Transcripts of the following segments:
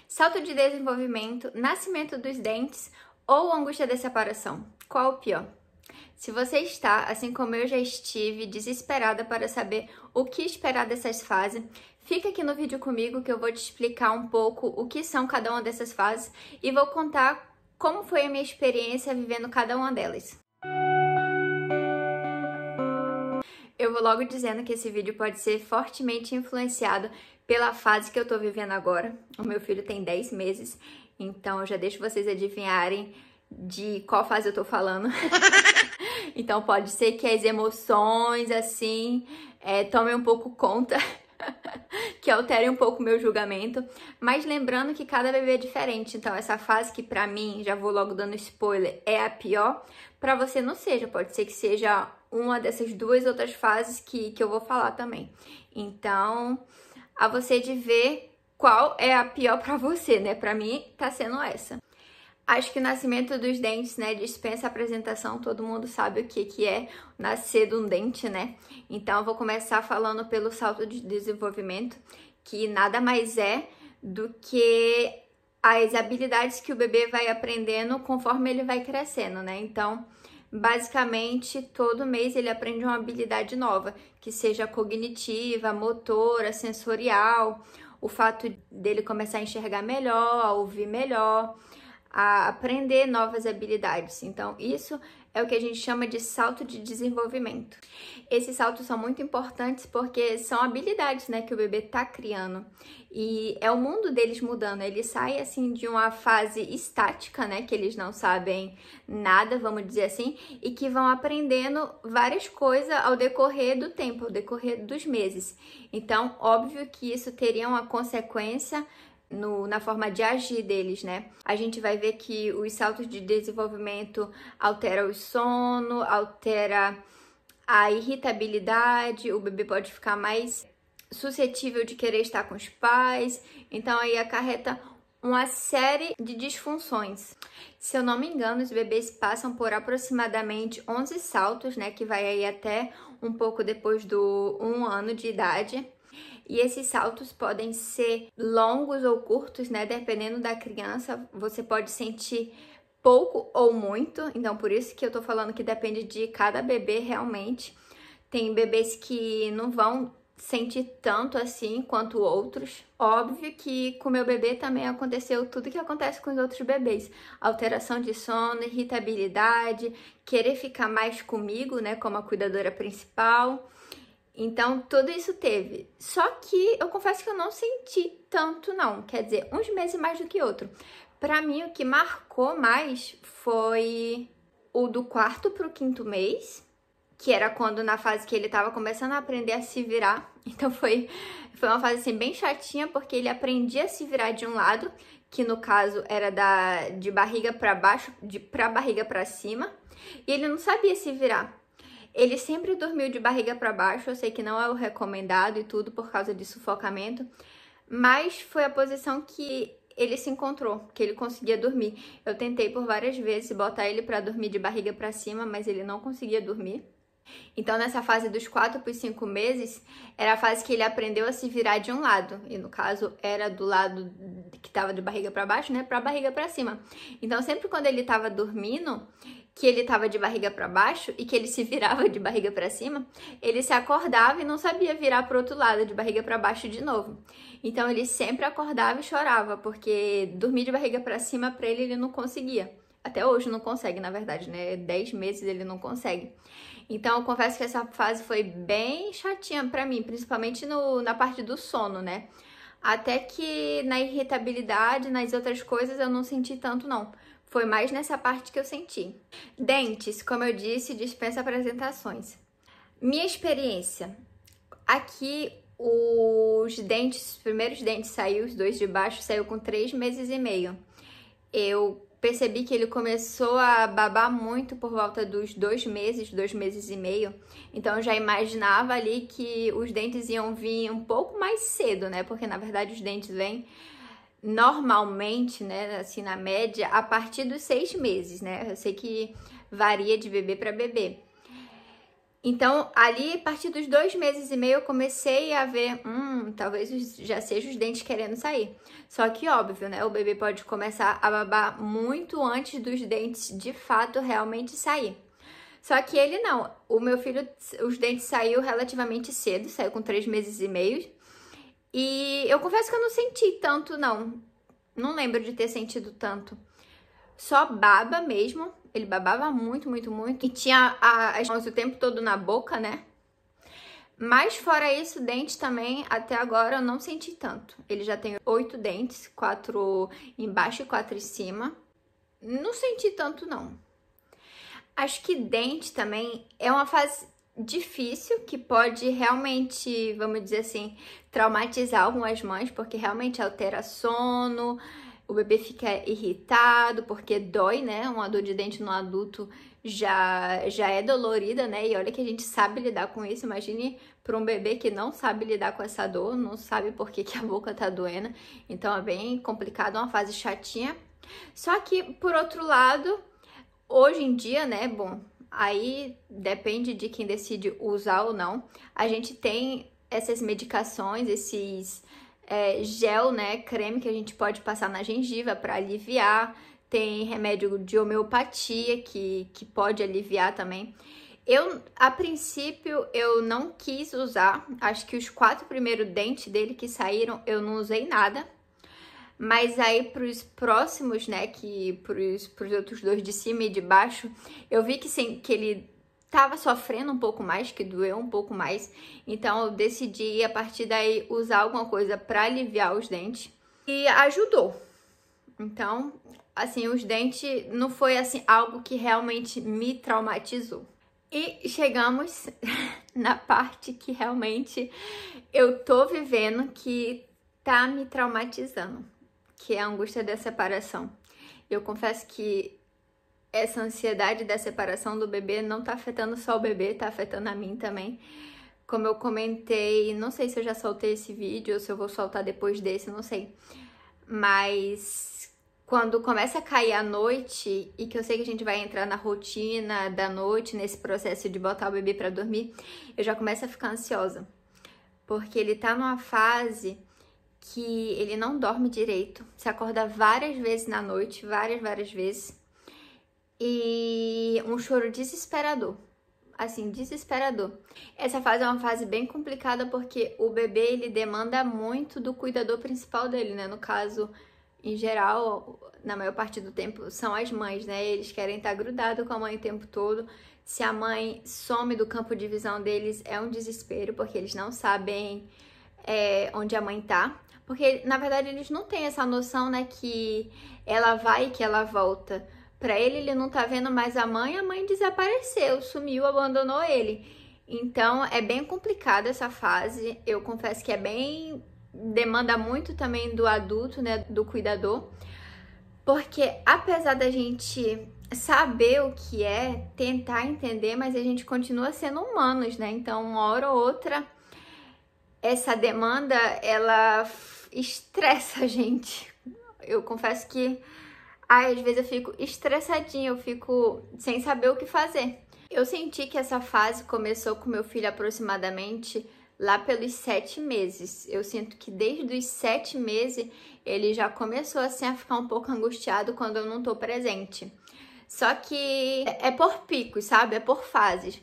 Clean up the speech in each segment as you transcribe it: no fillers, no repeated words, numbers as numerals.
Salto de desenvolvimento, nascimento dos dentes ou angústia da separação? Qual o pior? Se você está, assim como eu já estive, desesperada para saber o que esperar dessas fases, fica aqui no vídeo comigo que eu vou te explicar um pouco o que são cada uma dessas fases e vou contar como foi a minha experiência vivendo cada uma delas. Eu vou logo dizendo que esse vídeo pode ser fortemente influenciado pela fase que eu tô vivendo agora. O meu filho tem 10 meses, então eu já deixo vocês adivinharem de qual fase eu tô falando. Então pode ser que as emoções, assim, tomem um pouco conta, que alterem um pouco o meu julgamento. Mas lembrando que cada bebê é diferente, então essa fase que pra mim, já vou logo dando spoiler, é a pior, pra você não seja. Pode ser que seja uma dessas duas outras fases que eu vou falar também. Então, a você de ver qual é a pior pra você, né? Pra mim, tá sendo essa. Acho que o nascimento dos dentes, né, dispensa apresentação, todo mundo sabe o que é nascer de um dente, né? Então, eu vou começar falando pelo salto de desenvolvimento, que nada mais é do que as habilidades que o bebê vai aprendendo conforme ele vai crescendo, né? Então, basicamente, todo mês ele aprende uma habilidade nova, que seja cognitiva, motora, sensorial, o fato dele começar a enxergar melhor, a ouvir melhor, a aprender novas habilidades. Então, isso é o que a gente chama de salto de desenvolvimento. Esses saltos são muito importantes porque são habilidades, né, que o bebê tá criando. E é o mundo deles mudando. Eles saem, assim, de uma fase estática, né, que eles não sabem nada, vamos dizer assim, e que vão aprendendo várias coisas ao decorrer do tempo, ao decorrer dos meses. Então, óbvio que isso teria uma consequência na forma de agir deles, né? A gente vai ver que os saltos de desenvolvimento altera o sono, altera a irritabilidade, o bebê pode ficar mais suscetível de querer estar com os pais, então aí acarreta uma série de disfunções. Se eu não me engano, os bebês passam por aproximadamente 11 saltos, né, que vai aí até um pouco depois do 1 ano de idade. E esses saltos podem ser longos ou curtos, né? Dependendo da criança, você pode sentir pouco ou muito. Então, por isso que eu tô falando que depende de cada bebê realmente. Tem bebês que não vão sentir tanto assim quanto outros. Óbvio que com meu bebê também aconteceu tudo que acontece com os outros bebês. Alteração de sono, irritabilidade, querer ficar mais comigo, né? Como a cuidadora principal. Então, tudo isso teve. Só que eu confesso que eu não senti tanto, não. Quer dizer, uns meses mais do que outro. Pra mim, o que marcou mais foi o do 4º pro 5º mês, que era quando na fase que ele tava começando a aprender a se virar. Então, foi uma fase, assim, bem chatinha, porque ele aprendia a se virar de um lado, que no caso era de barriga pra baixo, pra barriga pra cima, e ele não sabia se virar. Ele sempre dormiu de barriga para baixo, eu sei que não é o recomendado e tudo por causa de sufocamento, mas foi a posição que ele se encontrou, que ele conseguia dormir. Eu tentei por várias vezes botar ele para dormir de barriga para cima, mas ele não conseguia dormir. Então, nessa fase dos 4 para os 5 meses, era a fase que ele aprendeu a se virar de um lado. E, no caso, era do lado que estava de barriga para baixo, né, para barriga para cima. Então, sempre quando ele estava dormindo, que ele estava de barriga para baixo e que ele se virava de barriga para cima, ele se acordava e não sabia virar para o outro lado, de barriga para baixo de novo. Então, ele sempre acordava e chorava, porque dormir de barriga para cima, para ele não conseguia. Até hoje não consegue, na verdade, né? 10 meses ele não consegue. Então, eu confesso que essa fase foi bem chatinha pra mim, principalmente na parte do sono, né? Até que na irritabilidade, nas outras coisas, eu não senti tanto, não. Foi mais nessa parte que eu senti. Dentes, como eu disse, dispensa apresentações. Minha experiência. Aqui, os primeiros dentes saiu, os 2 de baixo, saiu com 3 meses e meio. Eu percebi que ele começou a babar muito por volta dos 2 meses e meio. Então, eu já imaginava ali que os dentes iam vir um pouco mais cedo, né? Porque, na verdade, os dentes vêm normalmente, né? Assim, na média, a partir dos 6 meses, né? Eu sei que varia de bebê para bebê. Então, ali, a partir dos 2 meses e meio, eu comecei a ver, talvez já seja os dentes querendo sair. Só que, óbvio, né? O bebê pode começar a babar muito antes dos dentes, de fato, realmente sair. Só que ele não. O meu filho, os dentes saiu relativamente cedo, saiu com 3 meses e meio. E eu confesso que eu não senti tanto, não. Não lembro de ter sentido tanto. Só baba mesmo. Ele babava muito, muito, muito. E tinha as mãos o tempo todo na boca, né? Mas fora isso, dente também, até agora eu não senti tanto. Ele já tem 8 dentes, 4 embaixo e 4 em cima. Não senti tanto, não. Acho que dente também é uma fase difícil, que pode realmente, vamos dizer assim, traumatizar algumas mães, porque realmente altera sono, o bebê fica irritado, porque dói, né? Uma dor de dente no adulto já é dolorida, né? E olha que a gente sabe lidar com isso. Imagine para um bebê que não sabe lidar com essa dor, não sabe por que a boca tá doendo. Então é bem complicado, uma fase chatinha. Só que, por outro lado, hoje em dia, né, bom, aí depende de quem decide usar ou não. A gente tem essas medicações, esses gel, né, creme que a gente pode passar na gengiva para aliviar. Tem remédio de homeopatia que pode aliviar também. A princípio, eu não quis usar. Acho que os 4 primeiros dentes dele que saíram, eu não usei nada. Mas aí pros próximos, né, pros outros 2 de cima e de baixo, eu vi que ele tava sofrendo um pouco mais, que doeu um pouco mais. Então eu decidi a partir daí usar alguma coisa para aliviar os dentes e ajudou. Então, assim, os dentes não foi assim algo que realmente me traumatizou. E chegamos na parte que realmente eu tô vivendo que tá me traumatizando, que é a angústia da separação. Eu confesso que essa ansiedade da separação do bebê não tá afetando só o bebê, tá afetando a mim também. Como eu comentei, não sei se eu já soltei esse vídeo ou se eu vou soltar depois desse, não sei. Mas quando começa a cair a noite e que eu sei que a gente vai entrar na rotina da noite, nesse processo de botar o bebê pra dormir, eu já começo a ficar ansiosa. Porque ele tá numa fase que ele não dorme direito, se acorda várias vezes na noite, várias vezes, e um choro desesperador, assim, desesperador. Essa fase é uma fase bem complicada porque o bebê, ele demanda muito do cuidador principal dele, né? No caso, em geral, na maior parte do tempo, são as mães, né? Eles querem estar grudados com a mãe o tempo todo. Se a mãe some do campo de visão deles, é um desespero, porque eles não sabem onde a mãe tá. Porque, na verdade, eles não têm essa noção, né, que ela vai e que ela volta. Pra ele não tá vendo mais a mãe desapareceu, sumiu, abandonou ele. Então, é bem complicada essa fase. Eu confesso que demanda muito também do adulto, né, do cuidador. Porque, apesar da gente saber o que é, tentar entender, mas a gente continua sendo humanos, né? Então, uma hora ou outra, essa demanda, ela estressa a gente. Eu confesso que às vezes eu fico estressadinha, eu fico sem saber o que fazer. Eu senti que essa fase começou com meu filho aproximadamente lá pelos 7 meses. Eu sinto que desde os 7 meses ele já começou assim a ficar um pouco angustiado quando eu não tô presente. Só que é por picos, sabe? É por fases.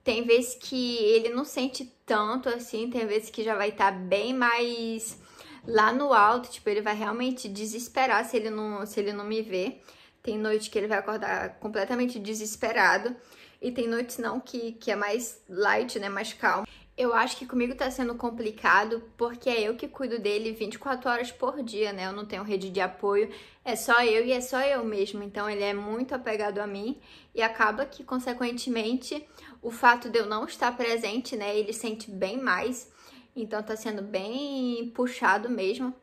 Tem vezes que ele não sente tanto assim, tem vezes que já vai estar bem mais lá no alto, tipo, ele vai realmente desesperar se ele não me vê. Tem noite que ele vai acordar completamente desesperado e tem noites não que é mais light, né, mais calmo. Eu acho que comigo tá sendo complicado porque é eu que cuido dele 24 horas por dia, né? Eu não tenho rede de apoio, é só eu e é só eu mesmo. Então ele é muito apegado a mim e acaba que, consequentemente, o fato de eu não estar presente, né, ele sente bem mais. Então tá sendo bem puxado mesmo.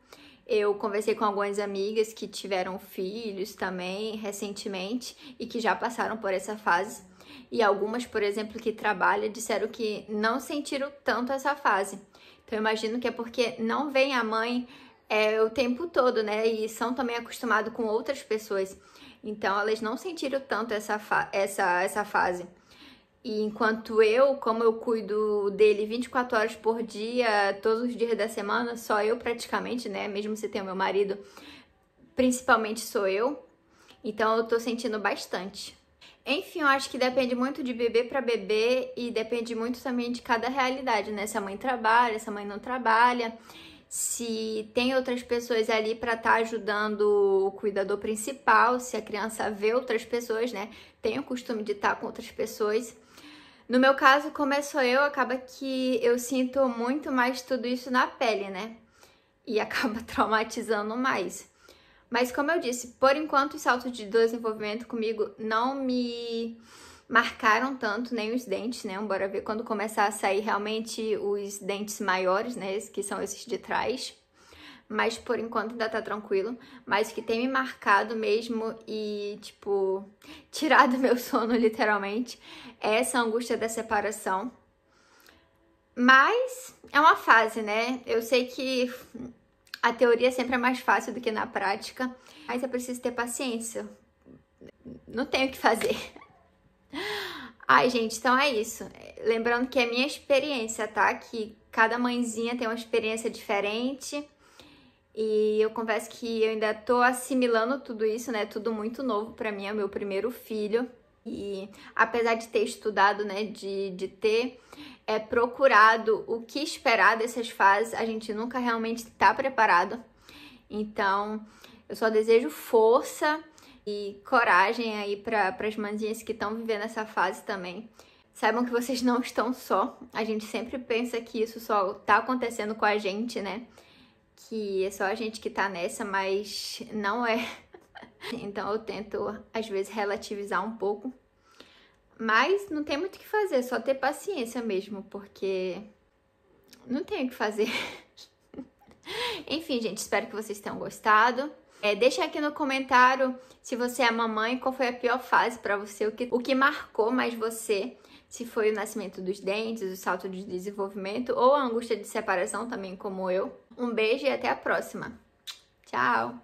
Eu conversei com algumas amigas que tiveram filhos também recentemente e que já passaram por essa fase. E algumas, por exemplo, que trabalham, disseram que não sentiram tanto essa fase. Então eu imagino que é porque não vem a mãe o tempo todo, né? E são também acostumados com outras pessoas. Então elas não sentiram tanto essa fase. E enquanto como eu cuido dele 24 horas por dia, todos os dias da semana, só eu praticamente, né? Mesmo se tem o meu marido, principalmente sou eu. Então eu tô sentindo bastante. Enfim, eu acho que depende muito de bebê para bebê e depende muito também de cada realidade, né? Se a mãe trabalha, se a mãe não trabalha, se tem outras pessoas ali para estar ajudando o cuidador principal, se a criança vê outras pessoas, né? Tem o costume de estar com outras pessoas. No meu caso, como sou eu, acaba que eu sinto muito mais tudo isso na pele, né? E acaba traumatizando mais. Mas como eu disse, por enquanto os saltos de desenvolvimento comigo não me marcaram tanto, nem os dentes, né? Bora ver quando começar a sair realmente os dentes maiores, né? Que são esses de trás. Mas por enquanto ainda tá tranquilo. Mas o que tem me marcado mesmo e, tipo, tirado meu sono literalmente é essa angústia da separação. Mas é uma fase, né? Eu sei que a teoria sempre é mais fácil do que na prática, mas é preciso ter paciência. Não tenho o que fazer. Ai, gente, então é isso. Lembrando que é minha experiência, tá? Que cada mãezinha tem uma experiência diferente. E eu confesso que eu ainda tô assimilando tudo isso, né? Tudo muito novo pra mim, é o meu primeiro filho. E apesar de ter estudado, né? De ter procurado o que esperar dessas fases, a gente nunca realmente tá preparado. Então, eu só desejo força e coragem aí para as mãezinhas que estão vivendo essa fase também. Saibam que vocês não estão só. A gente sempre pensa que isso só tá acontecendo com a gente, né? Que é só a gente que tá nessa, mas não é. Então eu tento, às vezes, relativizar um pouco. Mas não tem muito o que fazer, só ter paciência mesmo, porque não tem o que fazer. Enfim, gente, espero que vocês tenham gostado. Deixa aqui no comentário se você é mamãe, qual foi a pior fase pra você, o que marcou mais você. Se foi o nascimento dos dentes, o salto de desenvolvimento ou a angústia de separação também, como eu. Um beijo e até a próxima. Tchau!